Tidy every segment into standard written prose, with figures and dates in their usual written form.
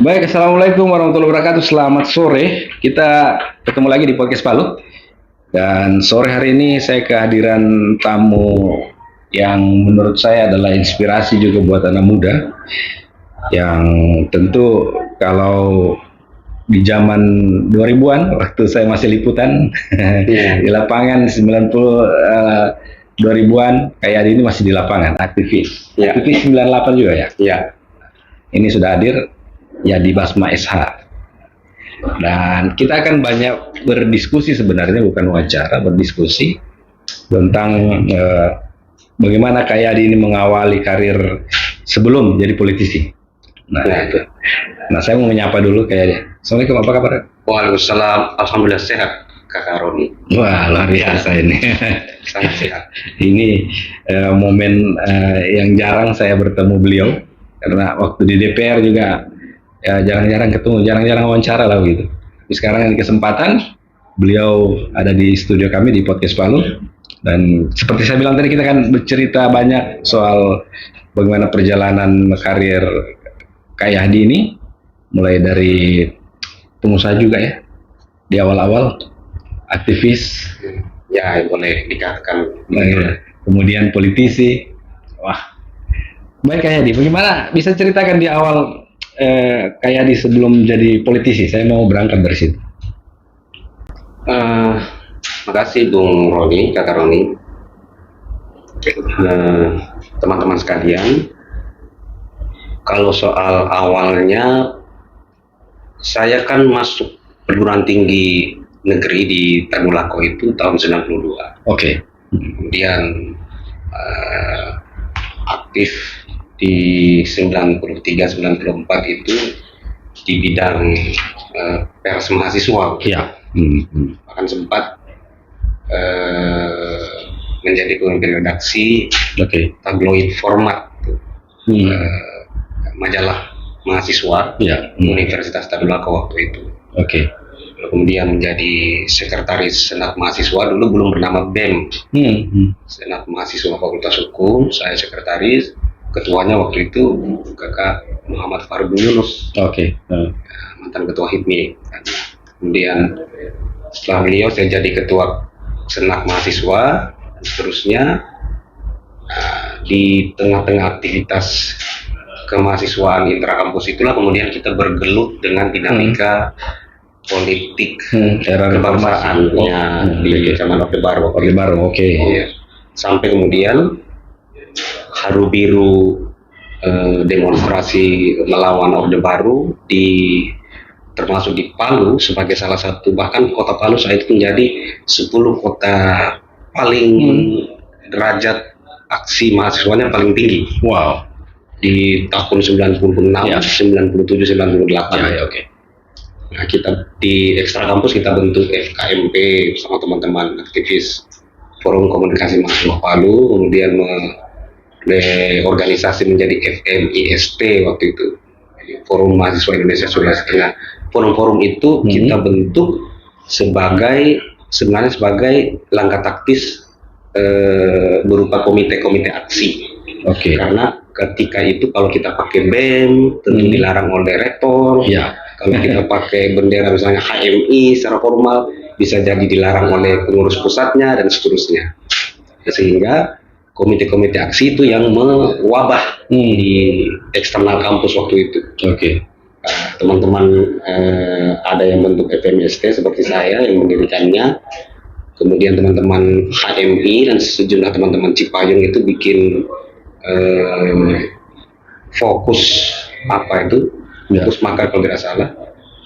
Baik, Assalamualaikum warahmatullahi wabarakatuh. Selamat sore. Kita ketemu lagi di Podcast Palu. Dan sore hari ini saya kehadiran tamu yang menurut saya adalah inspirasi juga buat anak muda. Yang tentu kalau di zaman 2000-an, waktu saya masih liputan di lapangan 90 2000-an, kayak ini masih di lapangan, aktivis. Ya. Aktivis 98 juga ya. Ya, Ini sudah hadir ya di Basma SH. Dan kita akan banyak berdiskusi sebenarnya, bukan wawancara, berdiskusi tentang bagaimana Kayadi ini mengawali karir sebelum jadi politisi. Nah, itu. Nah, saya mau menyapa dulu Kayadi. Assalamualaikum, apa kabar? waalaikumsalam. Alhamdulillah sehat, Kakak Roni. Wah, luar biasa ini. Sangat sehat. Ini momen yang jarang saya bertemu beliau, karena waktu di DPR juga ya jarang-jarang ketemu, jarang-jarang wawancara lah gitu. Tapi sekarang ada kesempatan, beliau ada di studio kami di Podcast Palu. Dan seperti saya bilang tadi, kita akan bercerita banyak soal bagaimana perjalanan karir Kayadi ini, mulai dari pengusaha juga ya, di awal-awal aktivis, Ya, boleh dikatakan. kemudian politisi. Wah, baik Kayadi, bagaimana bisa ceritakan di awal Kayadi sebelum jadi politisi? Saya mau berangkat dari situ. Makasih Bung Roni, Kakak Roni. Teman-teman sekalian, kalau soal awalnya, saya kan masuk perguruan tinggi negeri di Tadulako itu tahun 92. Oke. Kemudian aktif di 93-94 itu di bidang pers mahasiswa. Ya. Bahkan sempat menjadi pemimpin redaksi Oke. tabloid format majalah mahasiswa Ya. Universitas Tadulako waktu itu. Oke. Lalu kemudian menjadi sekretaris Senat Mahasiswa, dulu belum bernama BEM, Senat Mahasiswa Fakultas Hukum. Saya sekretaris, ketuanya waktu itu Kakak Muhammad Farbun Yunus, Oke. mantan ketua HIPMI. Kemudian setelah beliau saya jadi ketua Senat Mahasiswa. Seterusnya di tengah-tengah aktivitas kemahasiswaan intrakampus itulah kemudian kita bergelut dengan dinamika politik Era kebangsaannya di zaman Orde Baru. Orde Baru, oke. Iya. Sampai kemudian Haru Biru demonstrasi melawan Orde Baru termasuk di Palu sebagai salah satu, bahkan kota Palu saat itu menjadi 10 kota paling derajat aksi mahasiswanya paling tinggi. Wow. Di tahun 96, Ya. 97, 98. Ya, oke. Nah, kita di ekstra kampus kita bentuk FKMP bersama teman-teman aktivis Forum Komunikasi Mahasiswa Palu, kemudian organisasi menjadi FMIST waktu itu, Forum Mahasiswa Indonesia Sulawesi Tengah. Forum-forum itu kita bentuk sebenarnya sebagai langkah taktis berupa komite-komite aksi. Oke. Karena ketika itu kalau kita pakai BEM tentu dilarang oleh rektor. Ya. Kalau kita pakai bendera misalnya HMI secara formal bisa jadi dilarang oleh pengurus pusatnya dan seterusnya. Sehingga komite-komite aksi itu yang mewabah di eksternal kampus waktu itu. Oke. Teman-teman ada yang bentuk FMST seperti saya yang mendirikannya. Kemudian teman-teman HMI dan sejumlah teman-teman Cipayung itu bikin fokus fokus makar kalau tidak salah,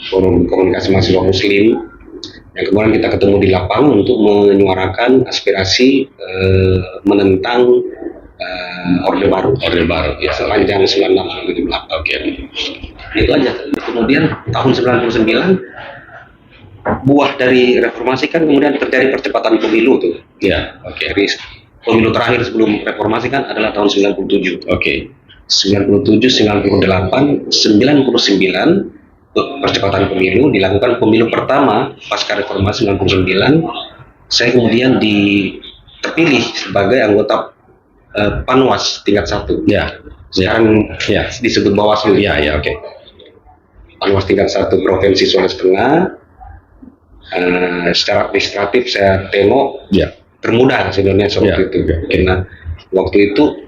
Forum Komunikasi Mahasiswa Muslim, yang kemudian kita ketemu di lapangan untuk menyuarakan aspirasi menentang Orde Baru Ya. sepanjang 96-98. Oke. Itu aja. Kemudian tahun 99 buah dari reformasi kan kemudian terjadi percepatan pemilu tuh. Ya. Oke. Jadi pemilu terakhir sebelum reformasi kan adalah tahun 97. Oke. 97, 98, 99 percepatan pemilu dilakukan. Pemilu pertama pasca reformasi 99, saya kemudian terpilih sebagai anggota Panwas tingkat 1. Ya. Sekarang Ya. disebut Bawaslu. Ya, oke. Panwas tingkat 1 Provinsi Sulawesi Tengah. Secara administratif saya tengok Ya. termudah sebenarnya waktu itu, karena waktu itu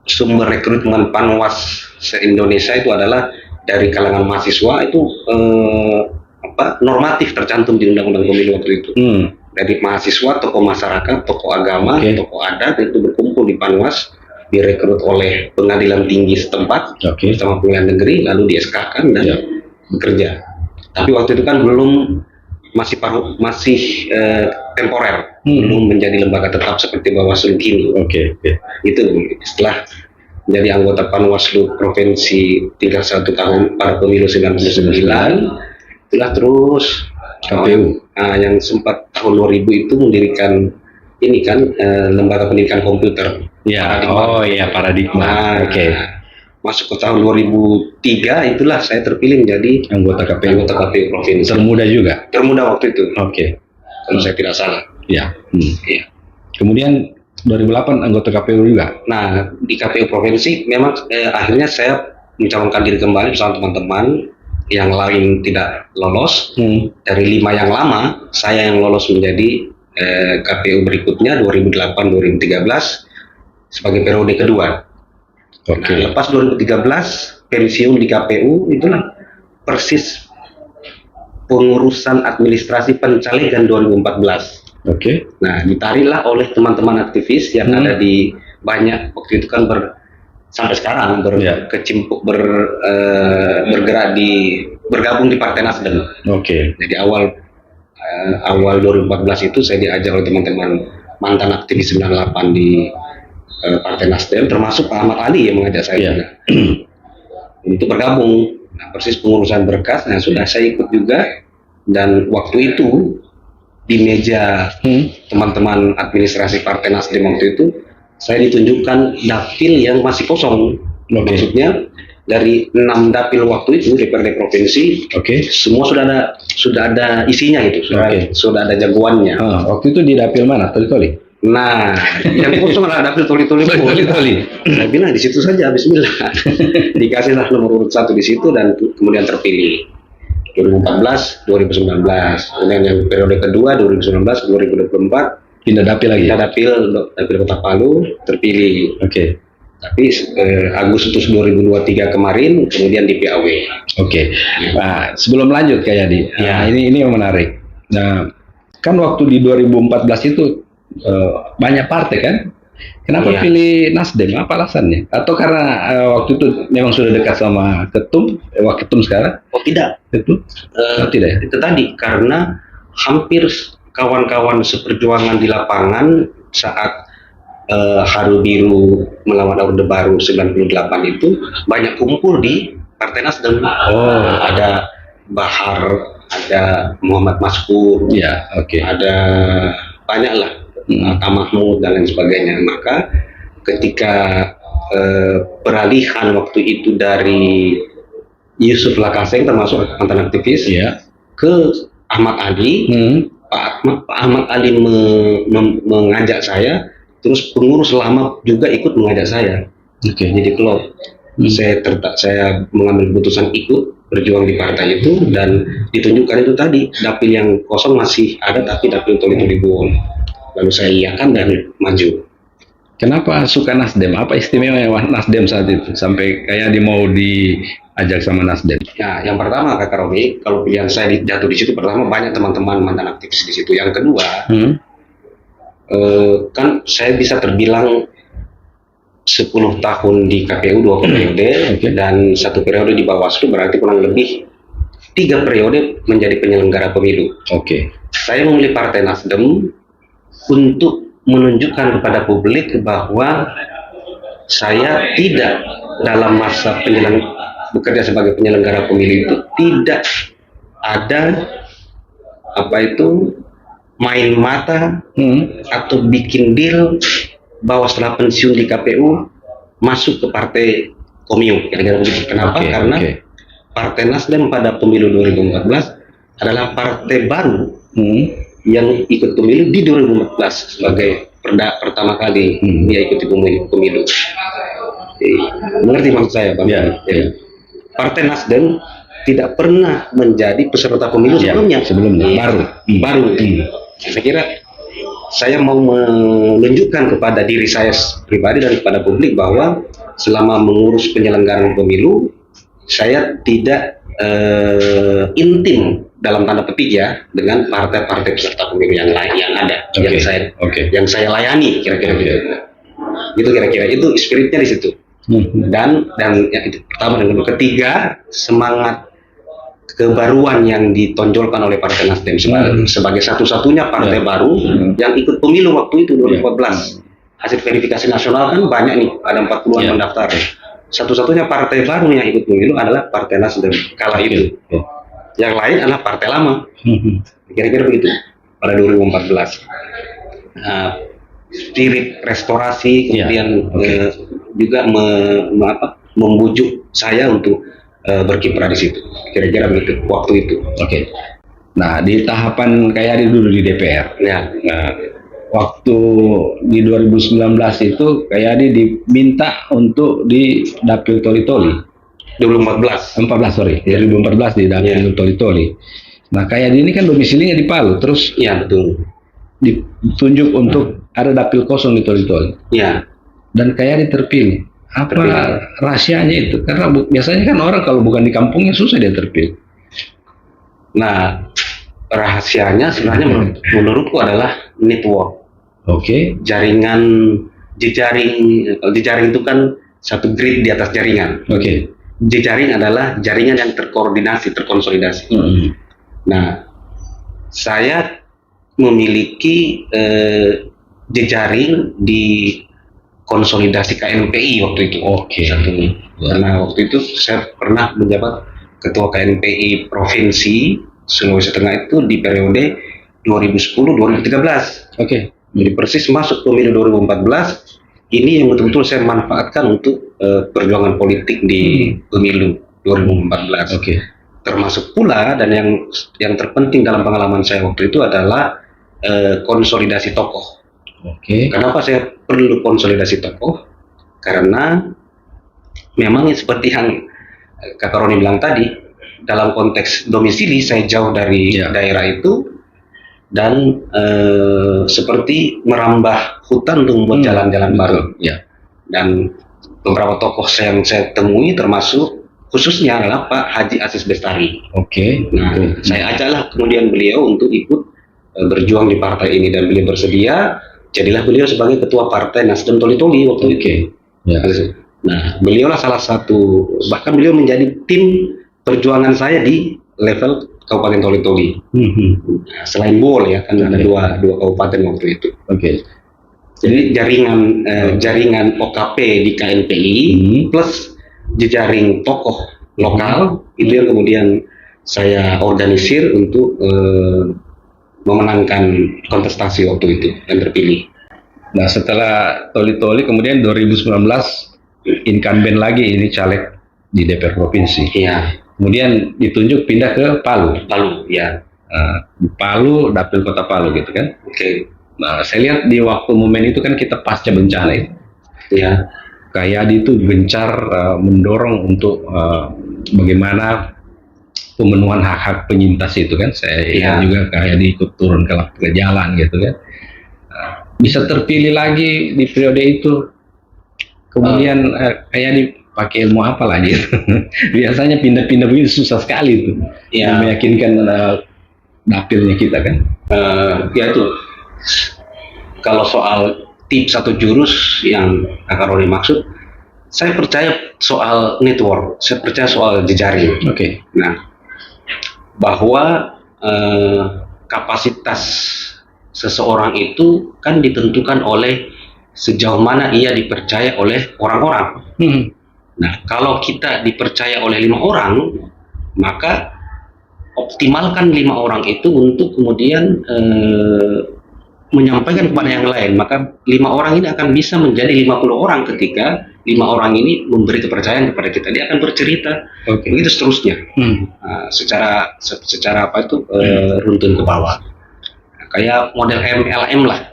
sumber rekrutmen Panwas se-Indonesia itu adalah dari kalangan mahasiswa itu normatif tercantum di Undang-Undang Pemilu waktu itu. Dari mahasiswa, tokoh masyarakat, tokoh agama, tokoh adat itu berkumpul di Panwas, direkrut oleh pengadilan tinggi setempat bersama pengadilan negeri, lalu di-SK-kan dan bekerja. Tapi waktu itu kan belum masih temporer, belum menjadi lembaga tetap seperti Bawaslu kini. Itu setelah menjadi anggota Panwaslu Provinsi tingkat 1 tahun pada pemilu 99, itulah terus KPU. Yang sempat tahun 2000 itu mendirikan ini kan lembaga pendidikan komputer. Paradigma. Masuk ke tahun 2003 itulah saya terpilih menjadi anggota KPU provinsi. Termuda juga. Termuda waktu itu. Kalau saya tidak salah. Iya. Kemudian 2008 anggota KPU juga. Nah, di KPU provinsi memang akhirnya saya mencalonkan diri kembali bersama teman-teman yang lain tidak lolos. Dari 5 yang lama, saya yang lolos menjadi KPU berikutnya 2008-2013 sebagai periode kedua. Nah, lepas 2013 pensiun di KPU itulah persis pengurusan administrasi pencalegan 2014. Nah, ditariklah oleh teman-teman aktivis yang ada di banyak waktu itu kan sampai sekarang bergabung di Partai Nasdem. Jadi awal 2014 itu saya diajak oleh teman-teman mantan aktivis 98 di Partai Nasdem, termasuk Pak Ahmad Ali yang mengajak saya juga untuk bergabung. Nah, persis pengurusan berkas, nah sudah saya ikut juga, dan waktu itu di meja teman-teman administrasi Partai Nasdem waktu itu saya ditunjukkan dapil yang masih kosong. Maksudnya dari 6 dapil waktu itu DPRD provinsi, semua sudah ada isinya gitu, sudah ada jagoannya. Waktu itu di dapil mana? Toli-toli? Nah, yang kosong adalah dapil toli-toli. Saya bilang di situ saja, bismillah. Dikasihlah nomor urut 1 di situ dan kemudian terpilih. 2014, 2019. Kemudian yang periode kedua 2019, 2024 pindah dapil lagi. Dapil Kota Palu terpilih. Tapi Agustus 2023 kemarin kemudian di PAW. Nah, sebelum lanjut Kak Yadi, ini yang menarik. Nah, kan waktu di 2014 itu banyak partai kan? Kenapa pilih Nasdem? Apa alasannya? Atau karena waktu itu memang sudah dekat sama Waketum sekarang? Tidak. Tidak ya? Itu tadi karena hampir kawan-kawan seperjuangan di lapangan saat Haru Biru melawan Orde Baru 98 itu banyak kumpul di Partai Nasdem. Ada Bahar, ada Muhammad Maskur, ada banyak lah, Atta Mahmud dan lain sebagainya. Maka ketika peralihan waktu itu dari Yusuf Lakaseng termasuk mantan aktivis ke Ahmad Ali, Pak Ahmad Ali mengajak saya, terus pengurus lama juga ikut mengajak saya. Jadi klub. Saya mengambil keputusan ikut berjuang di partai itu, dan ditunjukkan itu tadi dapil yang kosong masih ada, tapi dapil toli-toli Buwon. Lalu saya iakan dan maju. Kenapa suka Nasdem? Apa istimewa Nasdem saat itu sampai kayak mau diajak sama Nasdem? Nah, yang pertama Kak Romi, kalau pilihan saya jatuh di situ, pertama banyak teman-teman mantan aktivis di situ. Yang kedua, kan saya bisa terbilang 10 tahun di KPU 2 periode dan 1 periode di Bawaslu, berarti kurang lebih 3 periode menjadi penyelenggara pemilu. Saya memilih Partai Nasdem untuk menunjukkan kepada publik bahwa saya tidak dalam masa bekerja sebagai penyelenggara pemilu itu tidak ada main mata atau bikin deal bahwa setelah pensiun di KPU masuk ke partai Komio. Kira-kira begitu. Kenapa? Karena Partai Nasdem pada pemilu 2014 adalah partai baru yang ikut pemilu di 2014 sebagai pertama kali dia ikuti pemilu. Mengerti maksud saya, Bang? Partai Nasdem tidak pernah menjadi peserta pemilu Ya, sebelumnya. sebelumnya baru. Baru. Saya kira saya mau menunjukkan kepada diri saya pribadi dan kepada publik bahwa selama mengurus penyelenggaraan pemilu, saya tidak intim dalam tanda petik ya dengan partai-partai peserta pemilu yang lain yang ada, yang saya layani, kira-kira gitu. Itu kira-kira itu spiritnya di situ. Dan yang itu pertama, dan kedua, ketiga, semangat kebaruan yang ditonjolkan oleh Partai Nasdem sebagai satu-satunya partai baru yang ikut pemilu waktu itu 2014. Hasil verifikasi nasional kan banyak nih, ada 40-an mendaftar. Satu-satunya partai baru yang ikut pemilu adalah Partai Nasdem kala itu. Yang lain adalah partai lama. Kira-kira begitu pada 2014. Spirit restorasi kemudian juga membujuk saya untuk berkiprah di situ, kira-kira begitu waktu itu. Nah, di tahapan kayak dulu di DPR. Nah, waktu di 2019 itu kayak diminta untuk di Dapil Toli-Toli. 2014 di Dapil Toli-Toli. Nah, kayak ini kan domisilinya di Palu, terus betul. Ditunjuk untuk ada dapil kosong di Toli-Toli. Dan kayak terpilih. Apa rahasianya itu? Karena biasanya kan orang kalau bukan di kampungnya susah dia terpilih. Nah, rahasianya sebenarnya menurutku adalah network. Jaringan, jejaring itu kan satu grid di atas jaringan. Jejaring adalah jaringan yang terkoordinasi, terkonsolidasi. Nah, saya memiliki jejaring di konsolidasi KNPI waktu itu. Karena waktu itu saya pernah menjabat ketua KNPI Provinsi Sulawesi Tengah itu di periode 2010-2013. Jadi persis masuk pemilu 2014, ini yang betul-betul saya manfaatkan untuk perjuangan politik di pemilu 2014. Termasuk pula, dan yang terpenting dalam pengalaman saya waktu itu adalah konsolidasi tokoh. Kenapa saya perlu konsolidasi tokoh? Karena memang seperti yang Kakak Roni bilang tadi, dalam konteks domisili saya jauh dari daerah itu, dan seperti merambah hutan untuk membuat jalan-jalan baru. Dan beberapa tokoh yang saya temui termasuk khususnya adalah Pak Haji Aziz Bestari. Nah, saya ajaklah kemudian beliau untuk ikut berjuang di partai ini, dan beliau bersedia. Jadilah beliau sebagai ketua Partai Nasdem Toli-Toli waktu itu. Nah, beliaulah salah satu, bahkan beliau menjadi tim perjuangan saya di level Kabupaten Toli-Toli. Nah, selain Bol ya, kan ada dua kabupaten waktu itu. Jadi jaringan OKP di KNPI plus jejaring tokoh lokal itu yang kemudian saya organisir untuk memenangkan kontestasi waktu itu dan terpilih. Nah, setelah Toli-Toli kemudian 2019 incumbent lagi ini caleg di DPR provinsi. Kemudian ditunjuk pindah ke Palu. Di Palu, dapil kota Palu gitu kan. Nah, saya lihat di waktu momen itu kan kita pasca bencana itu. Kayak itu gencar mendorong untuk bagaimana pemenuhan hak-hak penyintas itu kan. Saya juga kayak ikut turun ke jalan gitu kan. Bisa terpilih lagi di periode itu. Kemudian kayak dipakai ilmu apa lagi? Biasanya pindah-pindah begitu susah sekali itu. Meyakinkan dapilnya kita kan. Itu kalau soal tips atau jurus yang Kakak Roni maksud, saya percaya soal network, saya percaya soal jejaring. Nah, bahwa kapasitas seseorang itu kan ditentukan oleh sejauh mana ia dipercaya oleh orang-orang. Nah, kalau kita dipercaya oleh 5 orang, maka optimalkan 5 orang itu untuk kemudian menyampaikan kepada yang lain. Maka 5 orang ini akan bisa menjadi 50 orang ketika 5 orang ini memberi kepercayaan kepada kita. Dia akan bercerita, begitu seterusnya. Secara apa itu runtun ke bawah. Nah, kayak model MLM lah.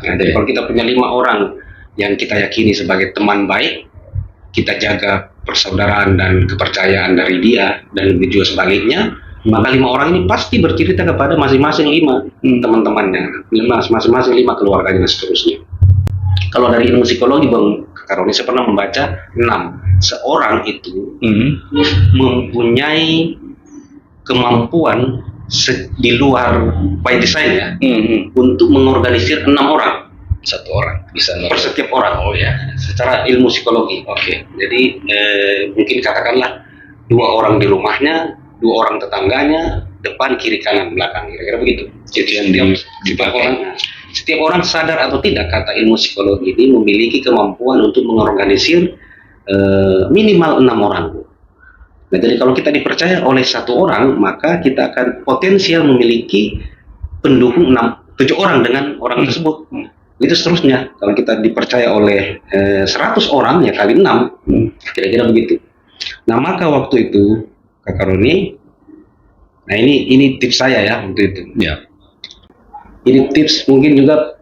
Jadi kalau kita punya 5 orang yang kita yakini sebagai teman baik, kita jaga persaudaraan dan kepercayaan dari dia dan juga sebaliknya, maka 5 orang ini pasti bercerita kepada masing-masing 5 teman-temannya, masing-masing 5 keluarganya dan seterusnya. Kalau dari ilmu psikologi Bang Karoni, saya pernah membaca 6. Seorang itu mempunyai kemampuan di luar by design ya, untuk mengorganisir 6 orang. Satu orang bisa Per setiap orang. Oh ya. Secara ilmu psikologi. Oke. Jadi mungkin katakanlah 2 orang di rumahnya, 2 orang tetangganya, depan, kiri, kanan, belakang, kira-kira begitu. Jadi setiap orang sadar atau tidak, kata ilmu psikologi ini memiliki kemampuan untuk mengorganisir minimal 6 orang. Nah, jadi kalau kita dipercaya oleh 1 orang, maka kita akan potensial memiliki pendukung 7 orang dengan orang tersebut. Itu seterusnya. Kalau kita dipercaya oleh 100 orang, ya kali 6, kira-kira begitu. Nah, maka waktu itu Kak Karoni, nah ini tips saya ya waktu itu. Ya. Ini tips mungkin juga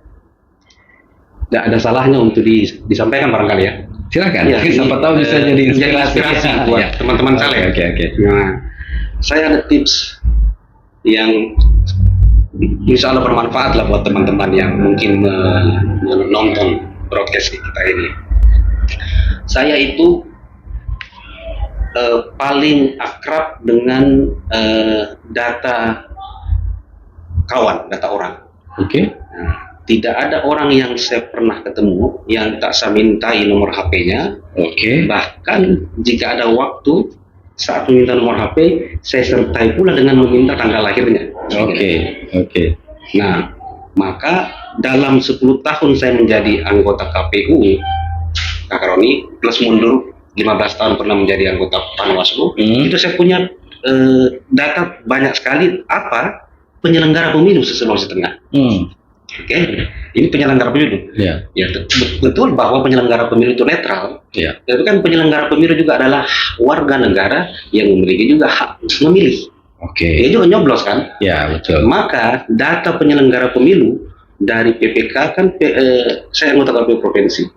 tidak ada salahnya untuk disampaikan barangkali ya. Silakan. Ya, Siapa tahu bisa jadi inspirasi buat ya. teman-teman caleg. Oke. Nah, saya ada tips yang insya Allah bermanfaat lah buat teman-teman yang mungkin menonton broadcast kita ini. Saya itu paling akrab dengan data kawan, data orang. Oke. Nah, tidak ada orang yang saya pernah ketemu yang tak saya mintai nomor HP-nya. Oke. Bahkan jika ada waktu saat meminta nomor HP, saya sertai pula dengan meminta tanggal lahirnya. Oke. Nah, maka dalam 10 tahun saya menjadi anggota KPU, Kak Karoni, plus mundur 15 tahun pernah menjadi anggota Panwaslu, itu saya punya data banyak sekali penyelenggara pemilu se-Sulawesi Tengah. Oke, ini penyelenggara pemilu. Ya. Ya, betul bahwa penyelenggara pemilu itu netral. Ya. Tapi kan penyelenggara pemilu juga adalah warga negara yang memiliki juga hak memilih. Oke. Dia juga nyoblos kan? Ya, betul. Maka data penyelenggara pemilu dari PPK kan saya anggota KPU provinsi.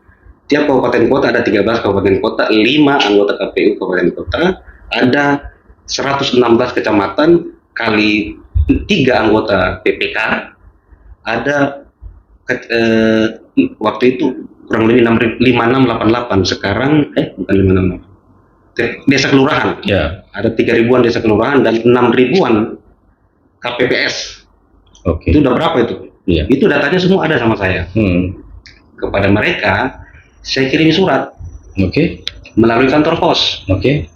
Tiap kabupaten kota ada 13 kabupaten kota, 5 anggota KPU kabupaten kota, ada 116 kecamatan kali 3 anggota PPK, ada waktu itu kurang lebih 5688, sekarang bukan 568, desa kelurahan. Ya. Ada 3.000-an desa kelurahan dan 6.000-an KPPS. Oke. Itu udah berapa itu? Iya. Itu datanya semua ada sama saya. Kepada mereka saya kirim surat. Oke. Melalui kantor pos. Oke.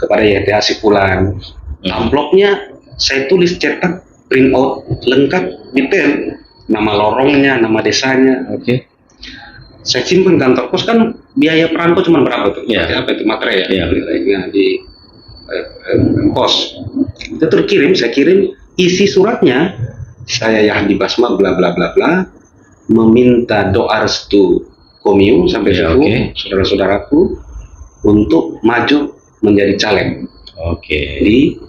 Kepada YTA Sipulan. Amplopnya saya tulis, cetak, print out lengkap, detail, nama lorongnya, nama desanya. Oke. Saya simpan kantor pos, kan biaya perantau cuma berapa tuh? Iya. Apa itu materai ya? Iya. Di pos. Itu terkirim, saya kirim isi suratnya, saya Yahdi Basma bla bla bla bla, meminta doa restu Komiu sampai suku saudara-saudaraku untuk maju menjadi caleg. Oke. Di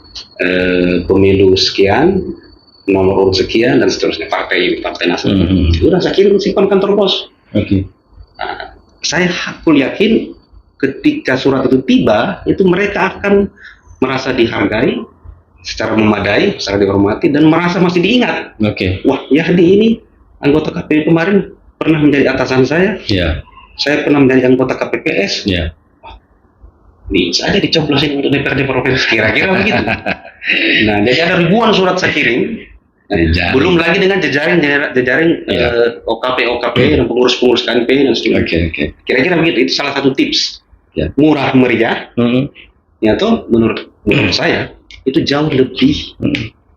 pemilu sekian, nomor urut sekian dan seterusnya, partai Nasdem. Udah saya kirim, simpan kantor pos. Oke. Nah, saya hakul yakin ketika surat itu tiba, itu mereka akan merasa dihargai secara memadai, secara dihormati, dan merasa masih diingat. Oke. Wah, Yahdi ini anggota KPU kemarin pernah menjadi atasan saya. Ya. Saya pernah menjadi anggota KPPS. Ya. Bisa aja dicoblosin untuk DPRD provinsi, kira-kira begitu. Nah, jadi ada ribuan surat saya kirim. Belum lagi dengan jejaring OKP dan pengurus-pengurus KNP dan sebagainya. Oke. Kira-kira begitu. Itu salah satu tips. Ya. Murah meriah. Ya toh, menurut saya itu jauh lebih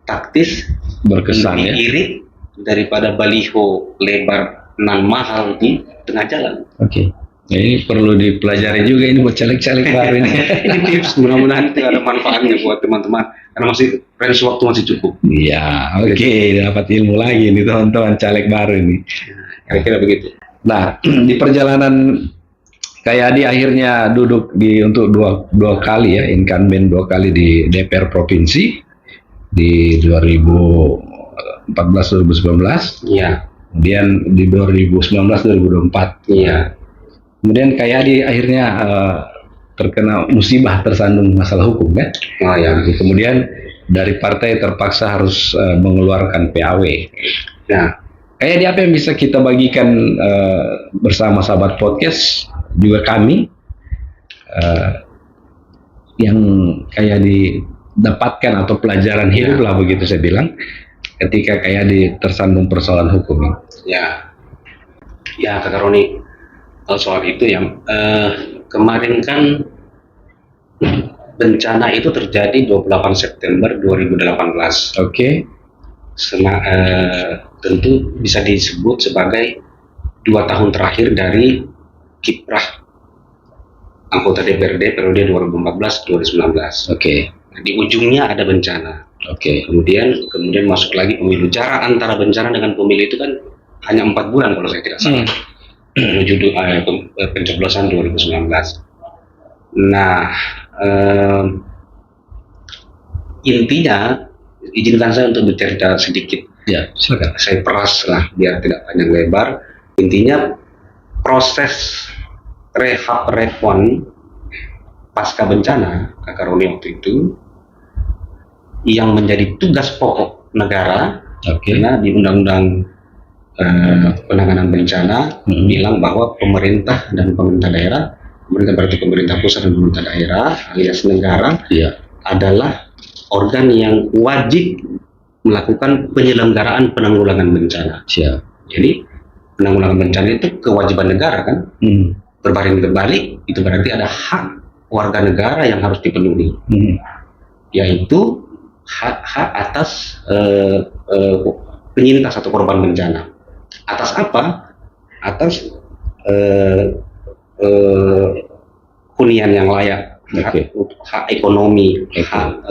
taktis, berkesan lebih ya. irit daripada baliho lebar nan mahal di tengah jalan. Oke. Ya, ini perlu dipelajari juga ini buat caleg-caleg baru ini. Ini tips, mudah-mudahan itu ada manfaatnya buat teman-teman karena masih range waktu masih cukup. Iya, oke, dapat ilmu lagi nih teman-teman caleg baru ini. Kira-kira begitu. Nah, di perjalanan kayak di akhirnya duduk untuk dua kali ya, incumbent 2 kali di DPR provinsi di 2014-2019. Iya. Kemudian di 2019-2024. Iya. Kemudian kayak di akhirnya terkena musibah, tersandung masalah hukum kan. Oh ya. Kemudian dari partai terpaksa harus mengeluarkan PAW. Nah, kayak apa yang bisa kita bagikan bersama sahabat podcast juga kami yang kayak didapatkan atau pelajaran hidup lah begitu saya bilang ketika kayak tersandung persoalan hukum ini. Ya Kak Roni, soal itu ya kemarin kan bencana itu terjadi 28 September 2018. Oke. Tentu bisa disebut sebagai 2 tahun terakhir dari kiprah anggota DPRD periode 2014-2019. Oke. Di ujungnya ada bencana. Oke. Kemudian masuk lagi pemilu. Jarak antara bencana dengan pemilu itu kan hanya 4 bulan kalau saya tidak salah. Menuju pencoblosan 2019. Nah, intinya izinkan saya untuk bercerita sedikit. Ya, silakan. Saya peras lah biar tidak panjang lebar. Intinya proses rehab respon pasca bencana Kak Roni waktu itu yang menjadi tugas pokok negara. Karena di Undang-Undang Penanganan Bencana bilang bahwa pemerintah dan pemerintah daerah, pemerintah berarti pemerintah pusat dan pemerintah daerah alias negara adalah organ yang wajib melakukan penyelenggaraan penanggulangan bencana. Jadi penanggulangan bencana itu kewajiban negara kan. Berbanding terbalik itu berarti ada hak warga negara yang harus dipenuhi, yaitu hak atas penyintas atau korban bencana. Atas apa? Atas hunian yang layak, hak ekonomi, hak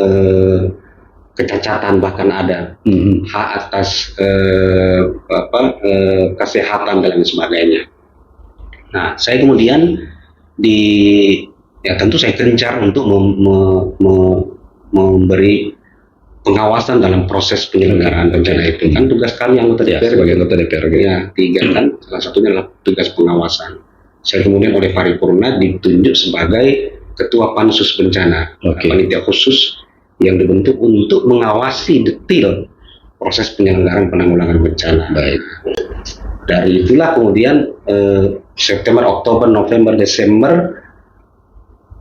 kecacatan bahkan ada, hak atas kesehatan dan lain sebagainya. Nah, saya kemudian tentu saya gencar untuk memberi pengawasan dalam proses penyelenggaraan bencana itu. Kan tugas kami anggota DPR sebagai anggota DPR. Ya, 3 kan, salah satunya adalah tugas pengawasan. Saya kemudian oleh paripurna ditunjuk sebagai ketua pansus bencana, panitia khusus yang dibentuk untuk mengawasi detail proses penyelenggaraan penanggulangan bencana. Baik. Dari itulah kemudian September, Oktober, November, Desember,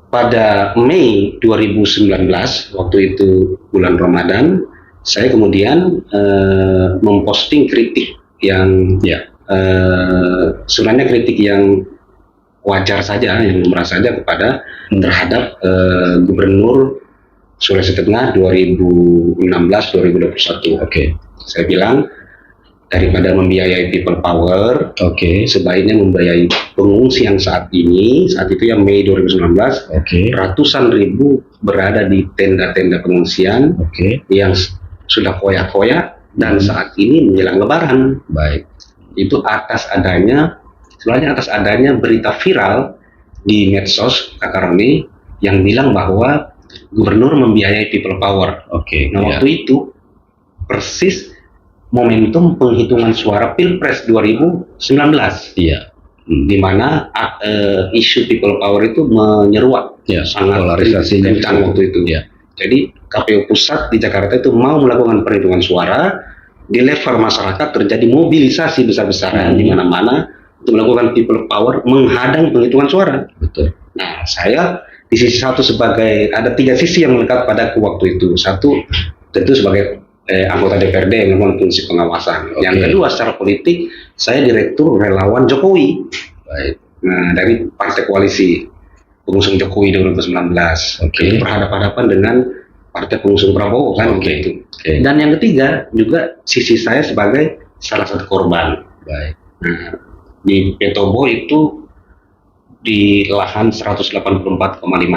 pada Mei 2019 waktu itu bulan Ramadan, saya kemudian memposting kritik yang sebenarnya kritik yang wajar saja, yang lumrah saja kepada terhadap Gubernur Sulawesi Tengah 2016-2021. Saya bilang, daripada membiayai people power, sebaiknya membiayai pengungsi yang saat itu yang Mei 2019, ratusan ribu berada di tenda-tenda pengungsian yang sudah koyak-koyak dan saat ini menjelang Lebaran. Baik. Itu atas adanya berita viral di medsos Kak Roni yang bilang bahwa gubernur membiayai people power. Waktu itu persis momentum penghitungan suara Pilpres 2019, di mana isu people power itu menyeruak, sangat polarisasinya kencang waktu itu. Jadi KPU pusat di Jakarta itu mau melakukan perhitungan suara, di level masyarakat terjadi mobilisasi besar-besaran di mana-mana untuk melakukan people power menghadang penghitungan suara. Nah, saya di sisi satu ada 3 sisi yang melekat padaku waktu itu. Satu, tentu sebagai anggota DPRD yang memang fungsi pengawasan. Yang kedua, secara politik, saya direktur relawan Jokowi. Nah, dari partai koalisi pengusung Jokowi 2019. Itu berhadapan-hadapan dengan partai pengusung Prabowo kan gitu. Dan yang ketiga juga sisi saya sebagai salah satu korban. Nah, di Petobo itu di lahan 184,5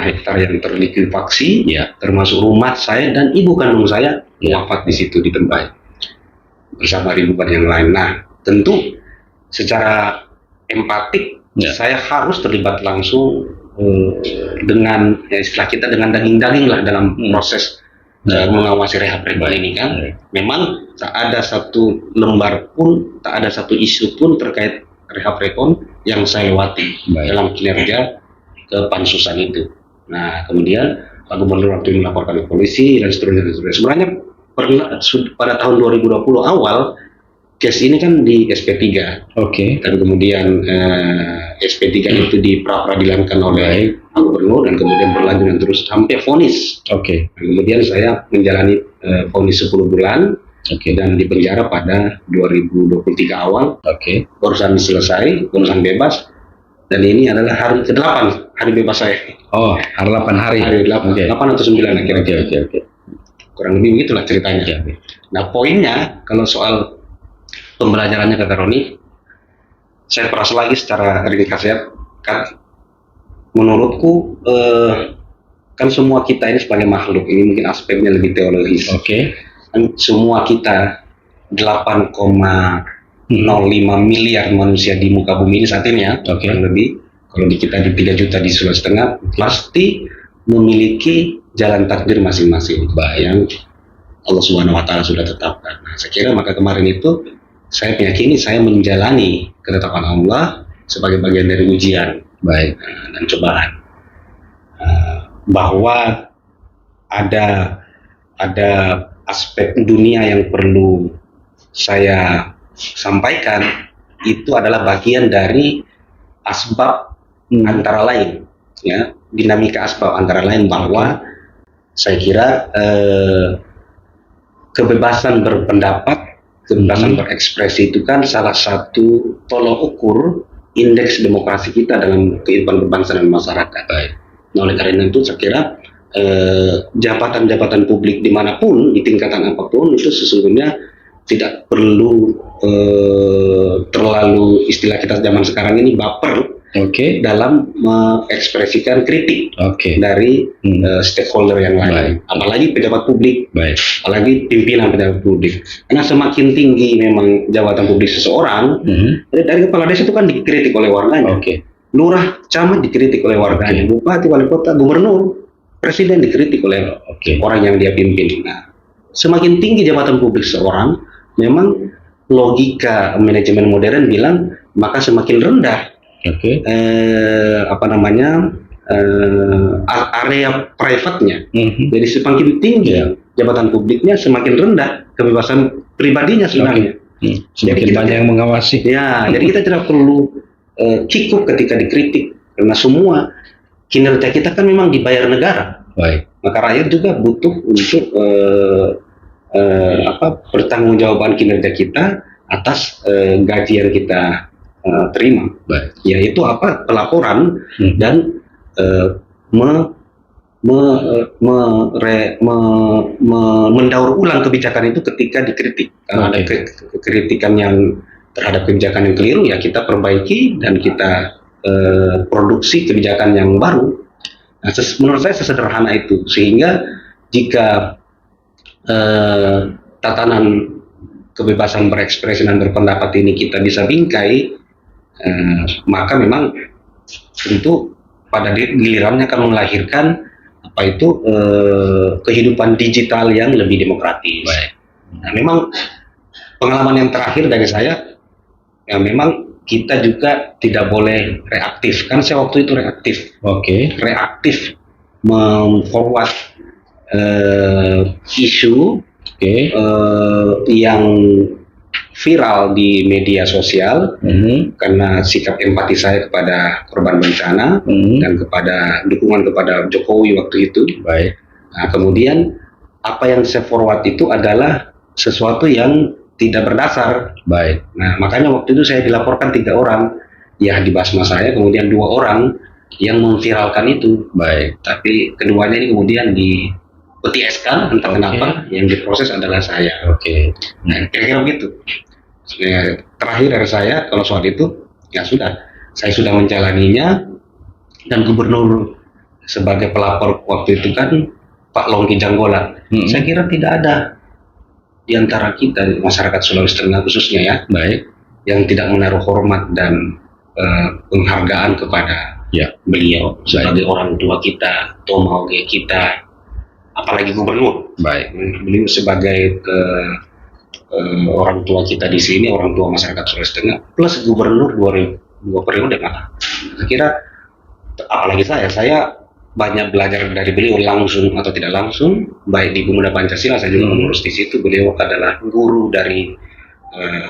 hektar yang terlikuifaksi, termasuk rumah saya dan ibu kandung saya wafat di situ di tempat bersama ribuan yang lain. Nah, tentu secara empatik saya harus terlibat langsung dengan istilah kita dengan daging-daging lah dalam proses mengawasi rehab ini kan. Memang tak ada satu lembar pun, tak ada satu isu pun terkait rehab rekon yang saya lewati dalam kinerja kepansusan itu. Nah, kemudian Pak Gubernur waktu itu melaporkan ke polisi dan seterusnya. Dan seterusnya. Sebenarnya pada tahun 2020 awal, case ini kan di SP3. Oke. Dan kemudian SP3 itu diperadilankan oleh Pak Gubernur dan kemudian berlanjut terus sampai vonis. Oke. Dan kemudian saya menjalani vonis 10 bulan. Oke. Dan di penjara pada 2023 awal. Oke. Urusan selesai, urusan bebas. Dan ini adalah hari ke-8, hari bebas saya. Oh, hari 8 hari. Hari 8, Oke. 8 atau 9 kira-kira. Oke. Kurang lebih begitulah ceritanya. Oke. Nah, poinnya kalau soal pembelajarannya kata Roni, saya peras lagi secara ringkas ya. Kan, menurutku kan semua kita ini sebagai makhluk, ini mungkin aspeknya lebih teologis. Oke. Kan semua kita 8,05 miliar manusia di muka bumi ini saat ini ya, kurang lebih. Kalau di kita di 3 juta di Sulawesi Tengah, pasti memiliki jalan takdir masing-masing yang Allah Subhanahu Wa Taala sudah tetapkan. Nah, saya kira maka kemarin itu saya meyakini saya menjalani ketetapan Allah sebagai bagian dari ujian, dan cobaan, bahwa ada aspek dunia yang perlu saya sampaikan, itu adalah bagian dari asbab antara lain, ya, dinamika asbab antara lain, bahwa saya kira kebebasan berpendapat, kebebasan berekspresi itu kan salah satu tolok ukur indeks demokrasi kita dalam kehidupan berbangsa dan masyarakat. Nah, oleh karena itu saya kira jabatan-jabatan publik dimanapun, di tingkatan apapun, itu sesungguhnya tidak perlu terlalu, istilah kita zaman sekarang ini, baper dalam mengekspresikan kritik dari stakeholder yang lain, apalagi pejabat publik, apalagi pimpinan pejabat publik. Karena semakin tinggi memang jabatan publik seseorang, dari kepala desa itu kan dikritik oleh warganya, lurah, camat dikritik oleh warganya, bupati, wali kota, gubernur, presiden dikritik oleh orang yang dia pimpin. Nah, semakin tinggi jabatan publik seseorang, memang logika manajemen modern bilang maka semakin rendah area private-nya. Jadi semakin tinggi jabatan publiknya, semakin rendah kebebasan pribadinya sebenarnya. Semakin banyak yang mengawasi. Ya, jadi kita tidak perlu kikuk ketika dikritik, karena semua kinerja kita kan memang dibayar negara. Maka rakyat juga butuh untuk pertanggungjawaban kinerja kita atas gaji yang kita terima, yaitu pelaporan dan mendaur ulang kebijakan itu ketika dikritik. Kalau ada kritikan yang terhadap kebijakan yang keliru, ya kita perbaiki dan kita produksi kebijakan yang baru. Nah, menurut saya sesederhana itu, sehingga jika tatanan kebebasan berekspresi dan berpendapat ini kita bisa bingkai, maka memang tentu pada gilirannya akan melahirkan kehidupan digital yang lebih demokratis. Nah, memang pengalaman yang terakhir dari saya, ya memang kita juga tidak boleh reaktif. Kan saya waktu itu reaktif. Reaktif memforward isu yang viral di media sosial, karena sikap empati saya kepada korban bencana dan kepada dukungan kepada Jokowi waktu itu. Nah, kemudian apa yang saya forward itu adalah sesuatu yang tidak berdasar. Nah, makanya waktu itu saya dilaporkan 3 orang, ya di basma saya, kemudian 2 orang yang memviralkan itu. Tapi keduanya ini kemudian di PTS-kan, entah kenapa, yang diproses adalah saya. Nah, kira-kira begitu. Ya, terakhir dari saya kalau soal itu, ya sudah, saya sudah menjalaninya, dan gubernur sebagai pelapor waktu itu kan Pak Longki Janggola. Saya kira tidak ada di antara kita, masyarakat Sulawesi Tengah khususnya ya, yang tidak menaruh hormat dan penghargaan kepada beliau sebagai orang tua kita, tomauge kita, apalagi gubernur. Beliau sebagai orang tua kita di sini, orang tua masyarakat Sulawesi Tengah, plus gubernur 2 periode malah. Saya kira, apalagi saya banyak belajar dari beliau langsung atau tidak langsung, baik di Pemuda Pancasila saya juga mengurus di situ. Beliau adalah guru dari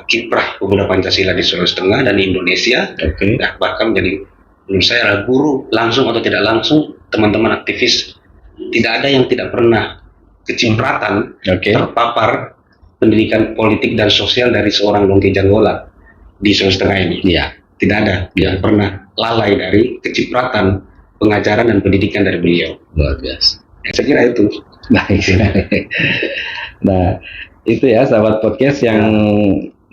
kiprah Pemuda Pancasila di Sulawesi Tengah dan di Indonesia. Nah, bahkan menjadi menurut saya adalah guru langsung atau tidak langsung teman-teman aktivis. Tidak ada yang tidak pernah kecipratan terpapar pendidikan politik dan sosial dari seorang Longki Janggola di Sulawesi Tengah ini. Tidak ada yang pernah lalai dari kecipratan pengajaran dan pendidikan dari beliau. Luar biasa. Saya kira itu. Baik. Nah, itu ya sahabat podcast yang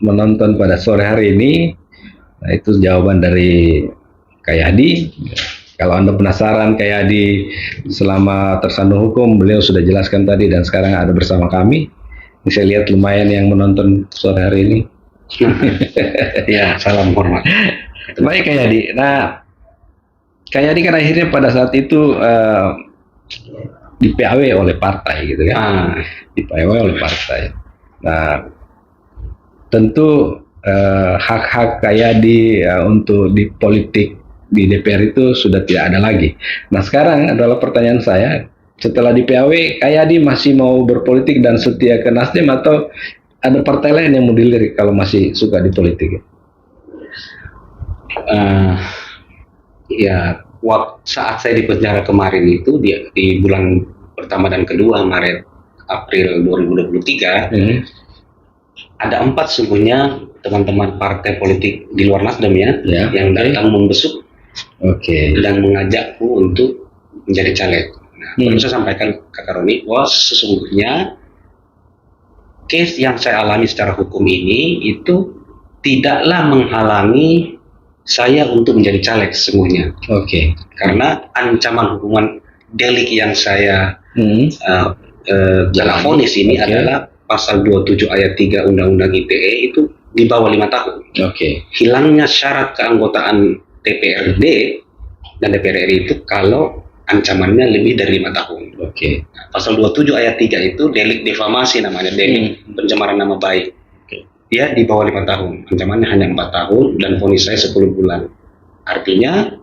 menonton pada sore hari ini. Nah, itu jawaban dari Kak Yadi. Kalau Anda penasaran Kak Yadi selama tersandung hukum, beliau sudah jelaskan tadi dan sekarang ada bersama kami. Ini saya lihat lumayan yang menonton sore hari ini. Ya, salam hormat. Baik Kak Yadi. Nah, Kak Yadi kan akhirnya pada saat itu di PAW oleh partai gitu kan, di PAW oleh partai. Nah, tentu hak-hak Kak Yadi untuk di politik di DPR itu sudah tidak ada lagi. Nah, sekarang adalah pertanyaan saya, setelah di PAW, Kak Yadi masih mau berpolitik dan setia ke Nasdem atau ada partai lain yang mau dilirik kalau masih suka di politik? Ya, saat saya di penjara kemarin itu di bulan pertama dan kedua Maret April 2023 ada 4 sungguhnya teman-teman partai politik di luar Nasdem yang datang membesuk dan mengajakku untuk menjadi caleg. Nah, perlu saya sampaikan Kak Roni bahwa sesungguhnya case yang saya alami secara hukum ini itu tidaklah menghalangi saya untuk menjadi caleg sesungguhnya. Karena ancaman hukuman delik yang saya vonis ini adalah pasal 27 ayat 3 Undang-Undang ITE itu di bawah 5 tahun. Hilangnya syarat keanggotaan DPRD dan DPR RI itu kalau ancamannya lebih dari 5 tahun. Nah, pasal 27 ayat 3 itu delik defamasi namanya, delik pencemaran nama baik. Dia di bawah 5 tahun, ancamannya hanya 4 tahun dan vonis saya 10 bulan. Artinya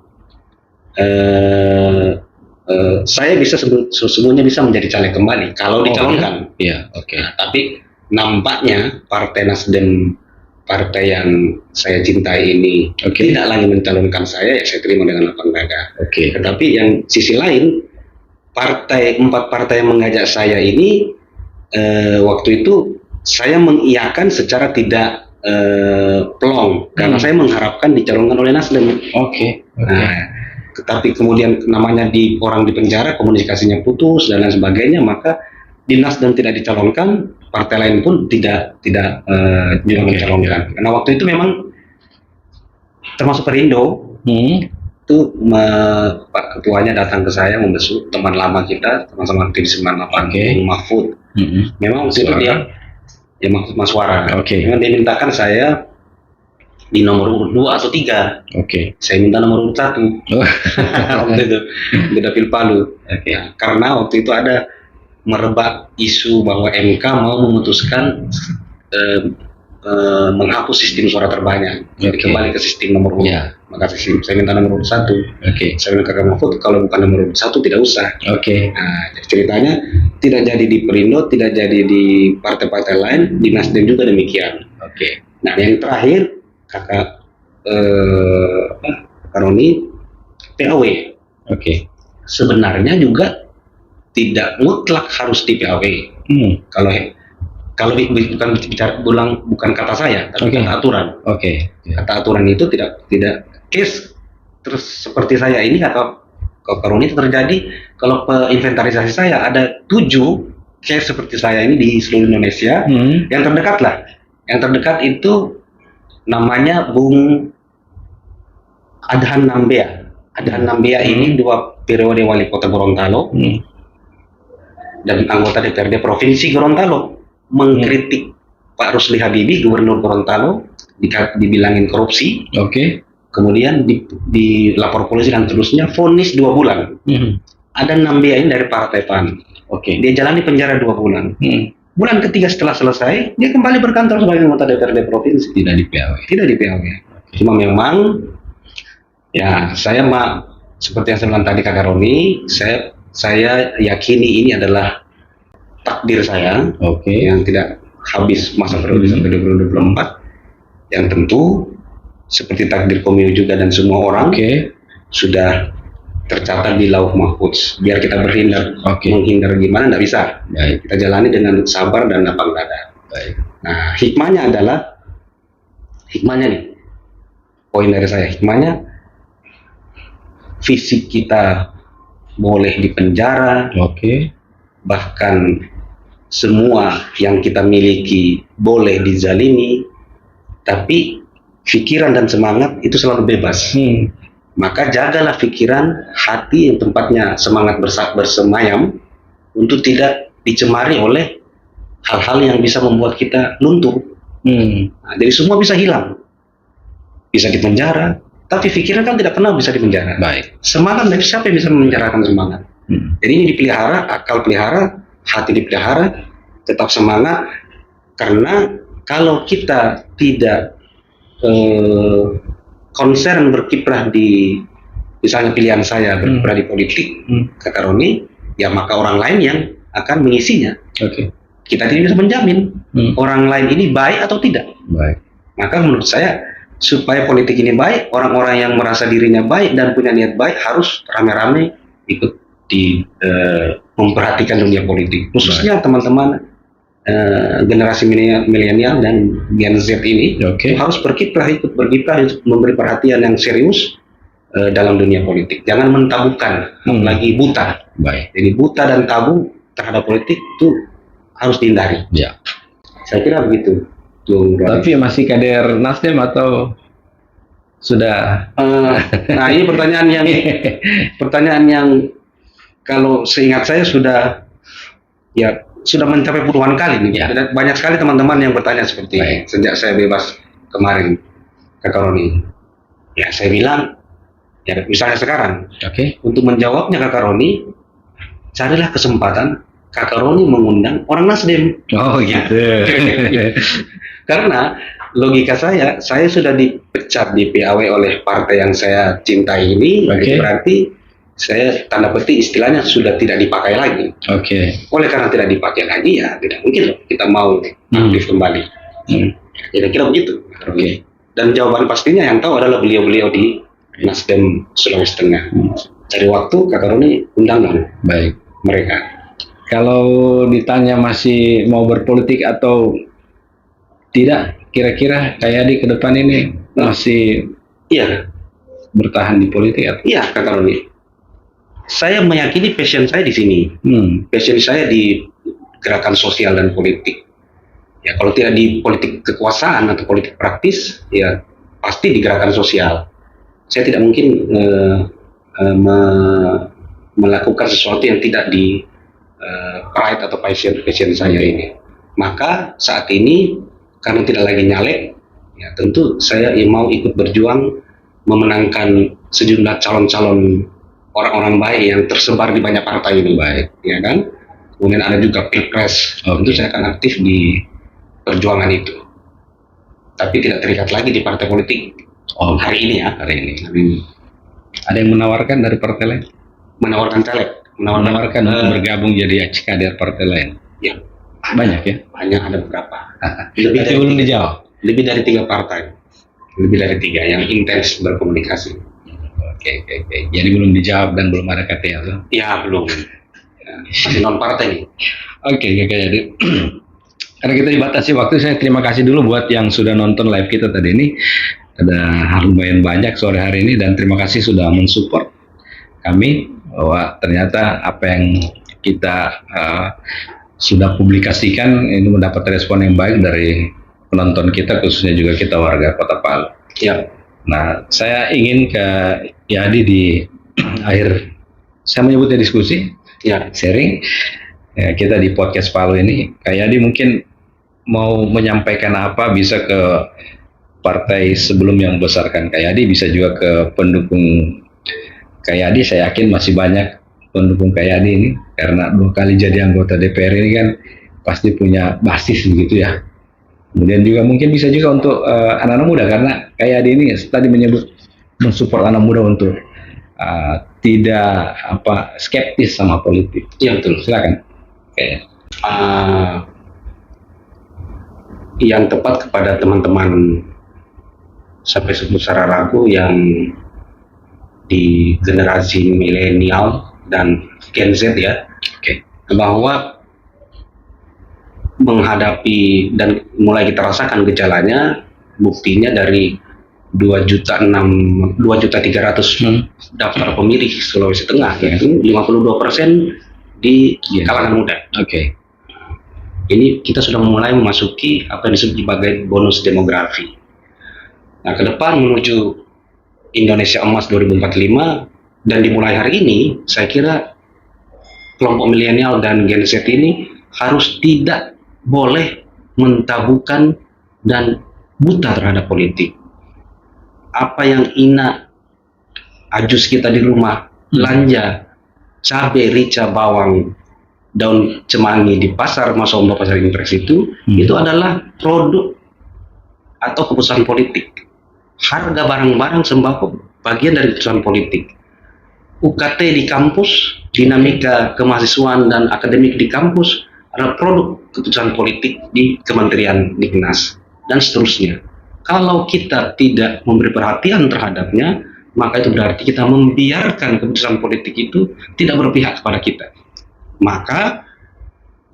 saya bisa semuanya bisa menjadi caleg kembali kalau dicalonkan. Nah, tapi nampaknya Partai Nasdem, partai yang saya cintai ini tidak lagi mencalonkan saya, ya saya terima dengan lapang dada. Tetapi yang sisi lain, 4 partai yang mengajak saya ini waktu itu saya mengiyakan secara tidak plong karena saya mengharapkan dicalonkan oleh Nasdem. Nah, tetapi kemudian namanya orang di penjara, komunikasinya putus dan lain sebagainya, maka di Nasdem tidak dicalonkan, partai lain pun tidak juga mencalonkan. Karena waktu itu memang termasuk Perindo itu Pak Ketuanya datang ke saya membesuk teman lama kita, teman-teman aktivis 98, Mahfud. Memang waktu itu dia Mas Wara. Memang dia mintakan saya di nomor urut 2 atau 3. Saya minta nomor urut 1. Waktu itu beda Pilpalu. Karena waktu itu ada merebak isu bahwa MK mau memutuskan menghapus sistem suara terbanyak, jadi kembali ke sistem nomor urut. Maka saya minta nomor urut 1. Saya bilang ke Mahfud, kalau bukan nomor urut 1 tidak usah. Nah, jadi ceritanya tidak jadi di Perindo, tidak jadi di partai-partai lain, di Nasdem juga demikian. Nah, yang terakhir kakak Roni, PAW. Sebenarnya juga tidak mutlak harus di PAW. Kalau bukan kata saya, tapi kata aturan. Kata aturan itu tidak case terus seperti saya ini kata Roni itu terjadi kalau inventarisasi saya ada 7 case seperti saya ini di seluruh Indonesia. Yang terdekat lah, yang terdekat itu namanya Bung Adhan Nambea. Adhan Nambea ini 2 periode wali kota Gorontalo dan anggota DPRD Provinsi Gorontalo, mengkritik Pak Rusli Habibie, Gubernur Gorontalo, dibilangin korupsi. Kemudian dilapor polisi dan seterusnya, vonis 2 bulan. Ada Nambea ini dari Partai PAN. Dia jalani penjara 2 bulan. Bulan ketiga setelah selesai, dia kembali berkantor sebagai anggota DPRD Provinsi. Tidak di PAW. Cuma memang, ya saya seperti yang saya bilang tadi Kak Roni, saya yakini ini adalah takdir saya Oke. yang tidak habis masa periode sampai 2024, yang tentu seperti takdir Komio juga dan semua orang Oke. sudah tercatat di lauh mahfuz. Biar kita berhindar, Oke. menghindar gimana nggak bisa. Baik. Kita jalani dengan sabar dan lapang dada. Baik. Nah, hikmahnya nih, poin dari saya, hikmahnya fisik kita boleh dipenjara, Oke. bahkan semua yang kita miliki boleh dizalimi, tapi pikiran dan semangat itu selalu bebas. Maka jagalah pikiran, hati yang tempatnya semangat bersemayam untuk tidak dicemari oleh hal-hal yang bisa membuat kita luntur. Nah, jadi semua bisa hilang, bisa dipenjara, tapi pikiran kan tidak pernah bisa dipenjara. Baik. Semangat, dari siapa yang bisa memenjarakan semangat? Jadi ini dipelihara, akal pelihara, hati dipelihara, tetap semangat. Karena kalau kita tidak concern berkiprah di, misalnya pilihan saya berkiprah di politik, Kak Roni, ya maka orang lain yang akan mengisinya. Oke. Kita tidak bisa menjamin orang lain ini baik atau tidak. Baik. Maka menurut saya, supaya politik ini baik, orang-orang yang merasa dirinya baik dan punya niat baik harus rame-rame ikut di memperhatikan dunia politik. Khususnya teman-teman generasi milenial dan Gen Z ini harus ikut berkiprah, memberi perhatian yang serius dalam dunia politik. Jangan mentabukan, apalagi buta. Baik. Jadi buta dan tabu terhadap politik itu harus dihindari. Ya. Saya kira begitu. Tapi masih kader Nasdem atau sudah? Nah, ini pertanyaan yang kalau seingat saya sudah mencapai puluhan kali nih. Ya. Dan banyak sekali teman-teman yang bertanya seperti ini sejak saya bebas kemarin, Kak Roni. Ya, saya bilang, ya misalnya sekarang, untuk menjawabnya Kak Roni, carilah kesempatan Kak Roni mengundang orang Nasdem. Oh gitu. Karena logika saya sudah dipecat di PAW oleh partai yang saya cintai ini, berarti saya tanda petik istilahnya sudah tidak dipakai lagi. Oleh karena tidak dipakai lagi, ya tidak mungkin kita mau aktif kembali. Kira-kira begitu. Dan jawaban pastinya yang tahu adalah beliau-beliau di Nasdem Sulawesi Tengah. Cari waktu Kak Roni undang baik mereka. Kalau ditanya masih mau berpolitik atau tidak, kira-kira kayak di ke depan ini masih bertahan di politik atau? Iya, Kak Roni. Saya meyakini passion saya di sini. Passion saya di gerakan sosial dan politik. Ya, kalau tidak di politik kekuasaan atau politik praktis, ya pasti di gerakan sosial. Saya tidak mungkin melakukan sesuatu yang tidak di pride atau passion saya ini. Maka saat ini karena tidak lagi nyalek, ya tentu saya mau ikut berjuang memenangkan sejumlah calon-calon orang-orang baik yang tersebar di banyak partai ini, ya kan? Kemudian ada juga pilpres, tentu saya akan aktif di perjuangan itu. Tapi tidak terikat lagi di partai politik hari ini ya. Hari ini. Ada yang menawarkan dari partai lain? Menawarkan caleg. Menawarkan untuk bergabung jadi kader partai lain? Ya. Banyak ya? Banyak, ada beberapa. Itu belum dijawab? Lebih dari 3 partai. Lebih dari 3 yang intens berkomunikasi. Oke. Jadi belum dijawab dan belum ada kata ya? Ya, belum. Ya, masih non partai nih. Oke. Jadi karena kita dibatasi waktu, saya terima kasih dulu buat yang sudah nonton live kita tadi ini. Ada lumayan banyak sore hari ini, dan terima kasih sudah mensupport kami bahwa ternyata apa yang kita sudah publikasikan ini mendapat respon yang baik dari penonton kita, khususnya juga kita warga Kota Palu. Ya. Nah, saya ingin ke Yadi di akhir, saya menyebutnya diskusi, sharing. Ya, kita di podcast Palu ini, Kak Yadi mungkin mau menyampaikan apa, bisa ke partai sebelum yang membesarkan Kak Yadi, bisa juga ke pendukung Kak Yadi. Saya yakin masih banyak pendukung Kak Yadi ini, karena 2 kali jadi anggota DPR ini kan pasti punya basis begitu ya. Kemudian juga mungkin bisa juga untuk anak-anak muda, karena Kak Yadi ini tadi menyebut mensupport anak muda untuk tidak skeptis sama politik. Iya betul. Silakan. Oke. Yang tepat kepada teman-teman sampai secara ragu yang di generasi milenial dan Gen Z ya, bahwa menghadapi dan mulai kita rasakan gejalanya, buktinya dari 2.300.000 daftar pemilih Sulawesi Tengah, yaitu 52% di kalangan muda. Ini kita sudah mulai memasuki apa yang disebut sebagai bonus demografi. Nah, ke depan menuju Indonesia Emas 2045 dan dimulai hari ini, saya kira kelompok milenial dan Gen Z ini harus tidak boleh mentabukan dan buta terhadap politik. Apa yang ajus kita di rumah, belanja, cabai, rica, bawang, daun cemani di pasar Masombo, pasar Impres itu adalah produk atau keputusan politik. Harga barang-barang sembako bagian dari keputusan politik. UKT di kampus, dinamika kemahasiswaan dan akademik di kampus adalah produk keputusan politik di Kementerian Diknas dan seterusnya. Kalau kita tidak memberi perhatian terhadapnya, maka itu berarti kita membiarkan keputusan politik itu tidak berpihak kepada kita. Maka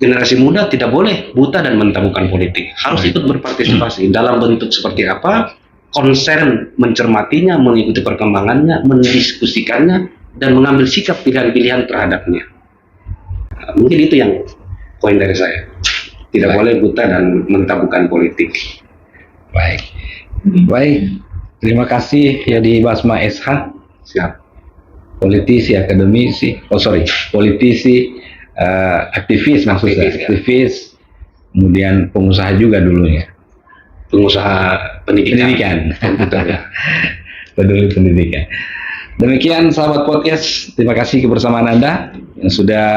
generasi muda tidak boleh buta dan mentabukan politik, harus ikut berpartisipasi dalam bentuk seperti apa, konsen mencermatinya, mengikuti perkembangannya, mendiskusikannya, dan mengambil sikap pilihan-pilihan terhadapnya. Nah, mungkin itu yang poin dari saya. Tidak boleh buta dan mentabukan politik. Baik. Terima kasih ya di Basma SH. Siap. Politisi, akademisi, politisi, aktivis maksudnya, aktivis, kemudian pengusaha juga dulunya. Pengusaha pendidikan. Peduli pendidikan. Demikian sahabat podcast, terima kasih kebersamaan Anda yang sudah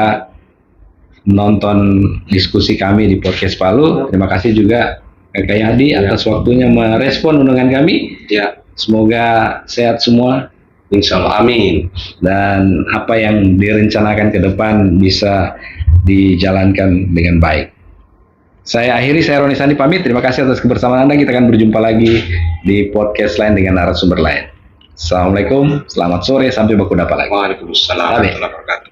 menonton diskusi kami di podcast Palu. Terima kasih juga Kakak Yadi atas waktunya merespon undangan kami. Ya, semoga sehat semua. Insya Allah, amin. Dan apa yang direncanakan ke depan bisa dijalankan dengan baik. Saya Roni Sandi pamit. Terima kasih atas kebersamaan Anda. Kita akan berjumpa lagi di podcast lain dengan narasumber lain. Assalamualaikum, selamat sore, sampai berjumpa lagi. Waalaikumsalam warahmatullahi wabarakatuh.